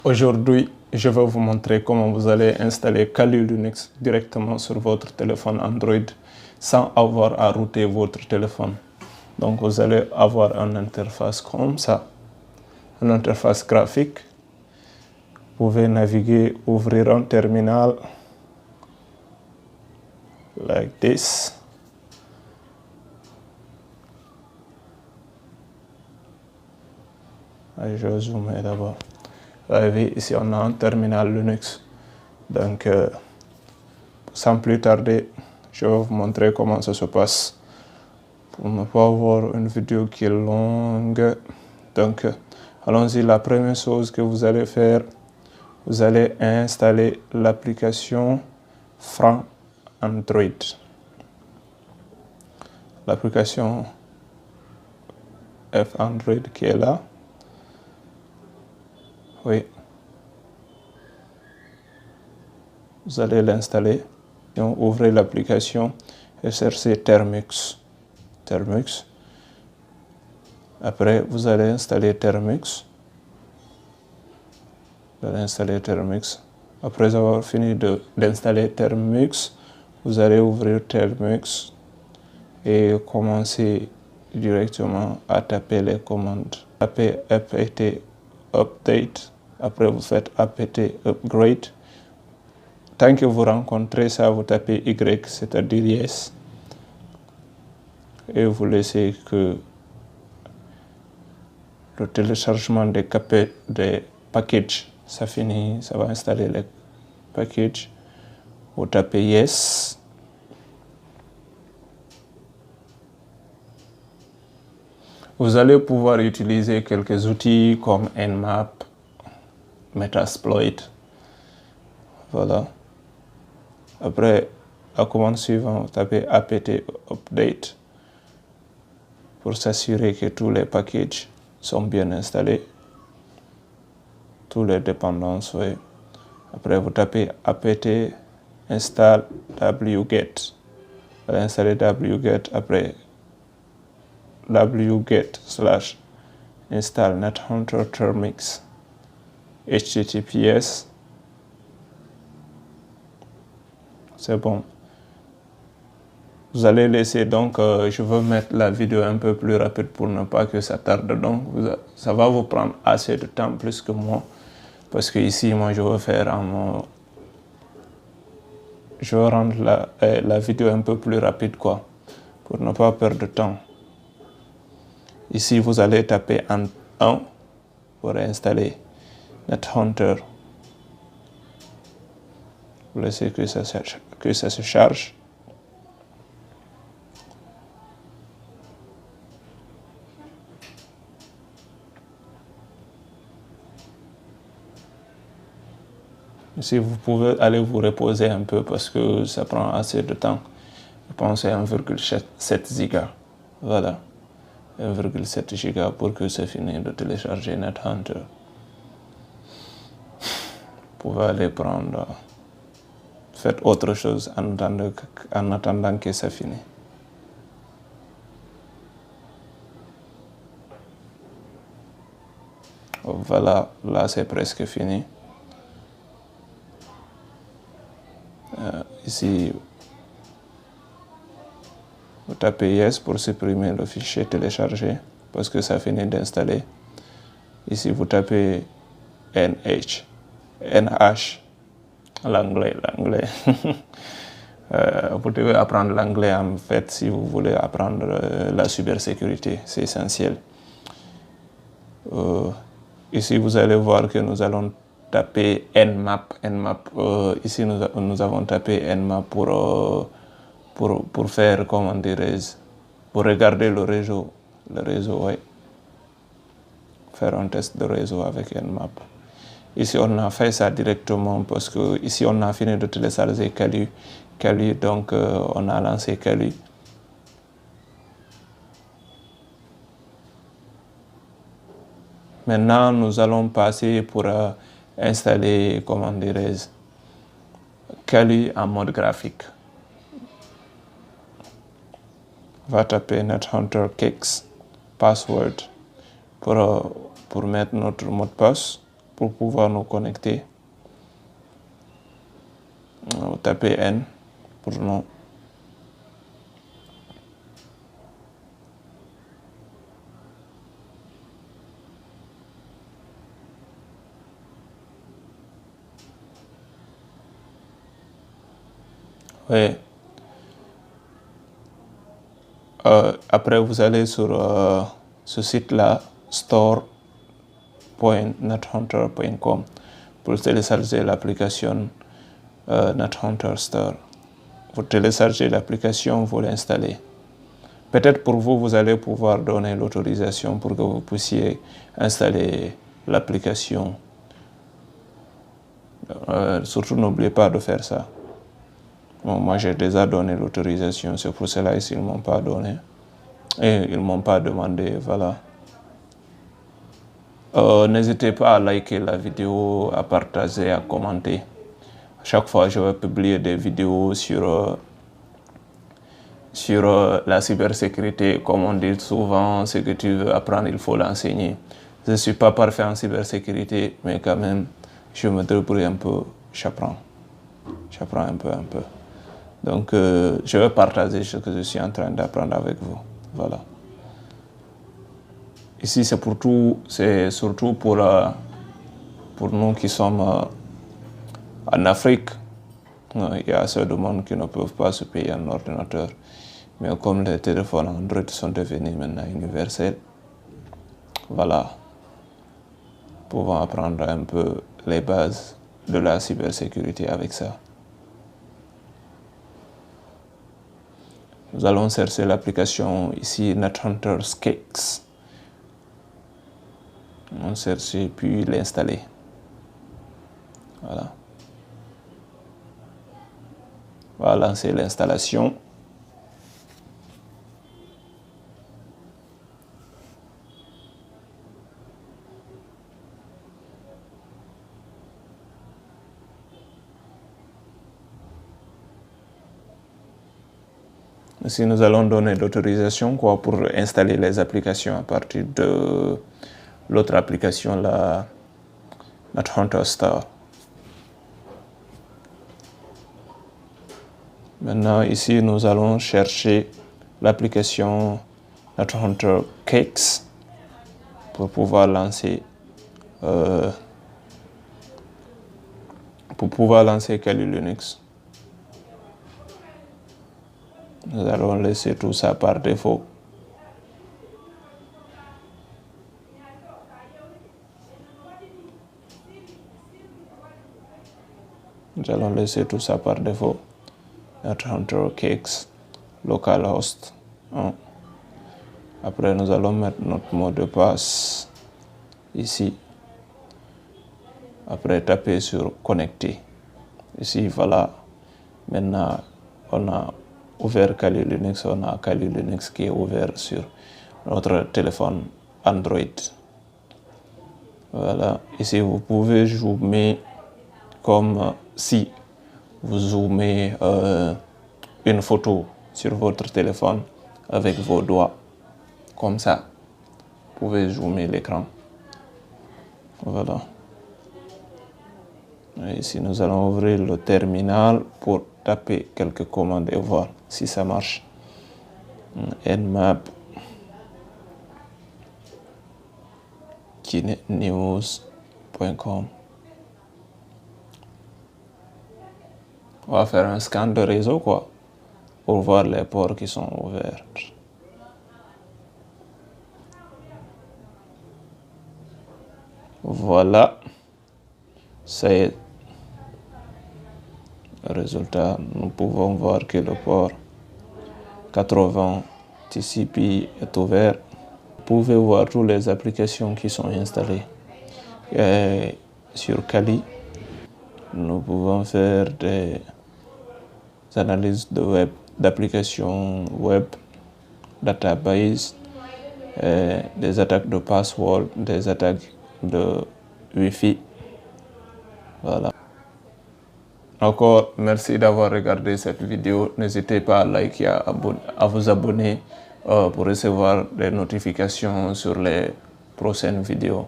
Aujourd'hui, je vais vous montrer comment vous allez installer Kali Linux directement sur votre téléphone Android sans avoir à router votre téléphone. Donc vous allez avoir une interface comme ça, une interface graphique. Vous pouvez naviguer, ouvrir un terminal like this. Je vais zoomer d'abord. Vous avez ici on a un terminal Linux. Donc sans plus tarder, je vais vous montrer comment ça se passe pour ne pas avoir une vidéo qui est longue. Donc allons-y. La première chose que vous allez faire, vous allez installer l'application Franc Android. L'application F Android qui est là. Oui. Vous allez l'installer. Ouvrez l'application et cherchez Termux. Termux. Après, vous allez installer Termux. Vous allez installer Termux. Après avoir fini d'installer Termux, vous allez ouvrir Termux et commencer directement à taper les commandes. Tapez apt update. Après, vous faites apt upgrade. Tant que vous rencontrez ça, vous tapez Y, c'est-à-dire yes. Et vous laissez que le téléchargement des packages, ça finit, ça va installer les packages. Vous tapez yes. Vous allez pouvoir utiliser quelques outils comme Nmap, Metasploit. Voilà. Après, la commande suivante, vous tapez apt update pour s'assurer que tous les packages sont bien installés. Toutes les dépendances, oui. Après, vous tapez apt install wget. Vous allez installer wget. Après, wget / install NetHunter Termux HTTPS. C'est bon. Vous allez laisser donc, je veux mettre la vidéo un peu plus rapide pour ne pas que ça tarde. Donc, ça va vous prendre assez de temps, plus que moi. Parce que ici, moi, je veux faire je veux rendre la vidéo un peu plus rapide, quoi. Pour ne pas perdre de temps. Ici, vous allez taper en 1 pour installer NetHunter. Vous laissez que ça se charge. Ici, vous pouvez aller vous reposer un peu parce que ça prend assez de temps. Je pense à 1,7 giga. Voilà. 1,7 giga pour que ça finisse de télécharger NetHunter. Vous pouvez aller prendre... Faites autre chose en attendant que ça finisse. Voilà, là c'est presque fini. Ici, vous tapez yes pour supprimer le fichier téléchargé parce que ça finit d'installer. Ici, vous tapez NH, l'anglais. Vous devez apprendre l'anglais en fait si vous voulez apprendre la cybersécurité, c'est essentiel. Ici, vous allez voir que nous allons taper Nmap. Ici, nous avons tapé Nmap pour faire, comment dirais-je, pour regarder le réseau, oui. Faire un test de réseau avec Nmap. Ici, on a fait ça directement parce que ici, on a fini de télécharger Kali, donc on a lancé Kali. Maintenant, nous allons passer pour installer, comment dirais-je, Kali en mode graphique. On va taper NetHunter Kicks password pour mettre notre mot de passe pour pouvoir nous connecter. Vous tapez N pour nom. Oui. Après, vous allez sur ce site-là, store.nethunter.com, pour télécharger l'application NetHunter Store. Vous téléchargez l'application, vous l'installez. Peut-être pour vous, vous allez pouvoir donner l'autorisation pour que vous puissiez installer l'application. Surtout, n'oubliez pas de faire ça. Bon, moi, j'ai déjà donné l'autorisation, c'est pour cela qu'ils ne m'ont pas donné. Et ils ne m'ont pas demandé, voilà. N'hésitez pas à liker la vidéo, à partager, à commenter. Chaque fois, je vais publier des vidéos sur la cybersécurité. Comme on dit souvent, ce que tu veux apprendre, il faut l'enseigner. Je ne suis pas parfait en cybersécurité, mais quand même, je me débrouille un peu, j'apprends. J'apprends un peu. Donc, je vais partager ce que je suis en train d'apprendre avec vous. Voilà. Ici, c'est surtout pour nous qui sommes en Afrique. Il y a assez de monde qui ne peuvent pas se payer un ordinateur. Mais comme les téléphones Android sont devenus maintenant universels, voilà, pouvons apprendre un peu les bases de la cybersécurité avec ça. Nous allons chercher l'application ici, NetHunter Cakes. On cherche puis l'installer. Voilà. Voilà, c'est l'installation. Ici, nous allons donner l'autorisation pour installer les applications à partir de l'autre application, la NetHunter Store. Maintenant, ici, nous allons chercher l'application NetHunter Cakes pour pouvoir lancer Kali Linux. Nous allons laisser tout ça par défaut. Nous allons laisser tout ça par défaut. NetHunter Cakes, localhost 1. Après, nous allons mettre notre mot de passe ici. Après, taper sur connecter. Ici, voilà. Maintenant, on a ouvert Kali Linux. On a Kali Linux qui est ouvert sur notre téléphone Android. Voilà. Ici, vous pouvez zoomer comme si vous zoomez une photo sur votre téléphone avec vos doigts. Comme ça. Vous pouvez zoomer l'écran. Voilà. Et ici, nous allons ouvrir le terminal pour taper quelques commandes et voir si ça marche. Nmap, kinetnews.com. On va faire un scan de réseau pour voir les ports qui sont ouverts. Voilà. C'est le résultat. Nous pouvons voir que le port 80 TCP est ouvert. Vous pouvez voir toutes les applications qui sont installées. Et sur Kali, nous pouvons faire des analyses d'applications web, database, des attaques de password, des attaques de Wi-Fi. Voilà. Encore, merci d'avoir regardé cette vidéo. N'hésitez pas à liker, à vous abonner pour recevoir des notifications sur les prochaines vidéos.